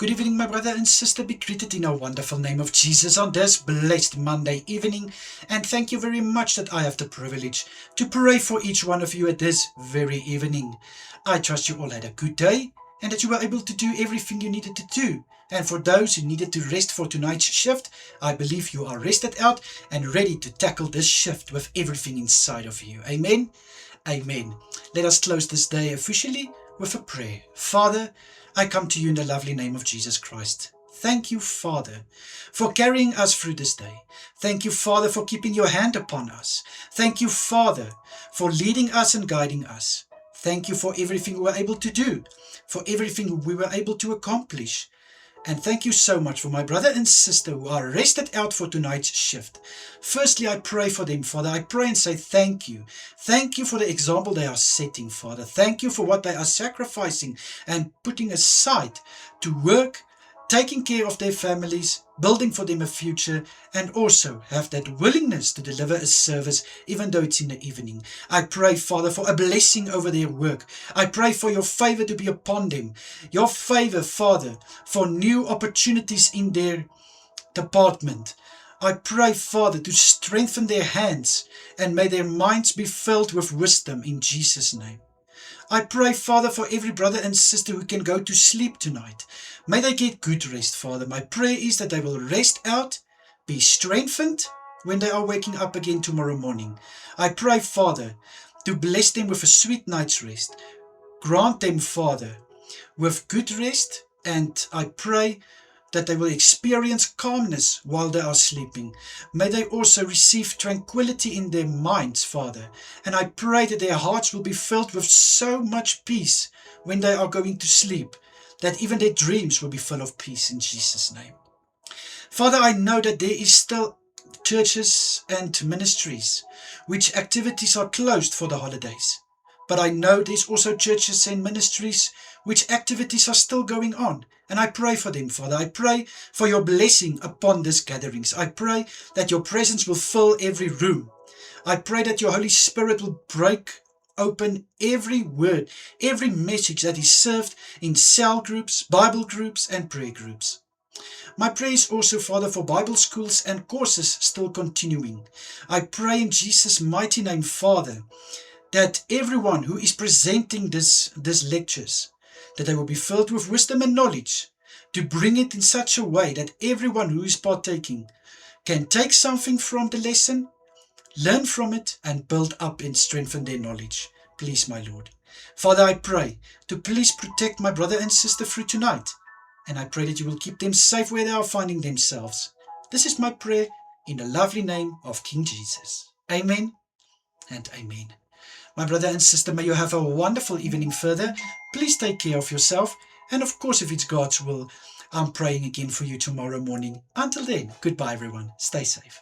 Good evening, my brother and sister. Be greeted in the wonderful name of Jesus on this blessed Monday evening. And thank you very much that I have the privilege to pray for each one of you at this very evening. I trust you all had a good day and that you were able to do everything you needed to do. And for those who needed to rest for tonight's shift, I believe you are rested out and ready to tackle this shift with everything inside of you. Amen. Amen. Let us close this day officially with a prayer. Father, I come to you in the lovely name of Jesus Christ. Thank you, Father, for carrying us through this day. Thank you, Father, for keeping your hand upon us. Thank you, Father, for leading us and guiding us. Thank you for everything we were able to do, for everything we were able to accomplish. And thank you so much for my brother and sister who are rested out for tonight's shift. Firstly, I pray for them, Father. I pray and say thank you. Thank you for the example they are setting, Father. Thank you for what they are sacrificing and putting aside to work, taking care of their families, building for them a future, and also have that willingness to deliver a service even though it's in the evening. I pray, Father, for a blessing over their work. I pray for your favor to be upon them. Your favor, Father, for new opportunities in their department. I pray, Father, to strengthen their hands and may their minds be filled with wisdom in Jesus' name. I pray, Father, for every brother and sister who can go to sleep tonight. May they get good rest, Father. My prayer is that they will rest out, be strengthened when they are waking up again tomorrow morning. I pray, Father, to bless them with a sweet night's rest. Grant them, Father, with good rest, and I pray that they will experience calmness while they are sleeping. May they also receive tranquility in their minds, Father. And I pray that their hearts will be filled with so much peace when they are going to sleep, that even their dreams will be full of peace in Jesus' name. Father, I know that there is still churches and ministries which activities are closed for the holidays. But I know there's also churches and ministries which activities are still going on. And I pray for them, Father. I pray for your blessing upon these gatherings. I pray that your presence will fill every room. I pray that your Holy Spirit will break open every word, every message that is served in cell groups, Bible groups, and prayer groups. My prayer is also, Father, for Bible schools and courses still continuing. I pray in Jesus' mighty name, Father, that everyone who is presenting these lectures, that they will be filled with wisdom and knowledge to bring it in such a way that everyone who is partaking can take something from the lesson, learn from it, and build up and strengthen their knowledge. Please, my Lord. Father, I pray to please protect my brother and sister through tonight, and I pray that you will keep them safe where they are finding themselves. This is my prayer in the lovely name of King Jesus. Amen and amen. My brother and sister, may you have a wonderful evening further. Please take care of yourself. And of course, if it's God's will, I'm praying again for you tomorrow morning. Until then, goodbye everyone. Stay safe.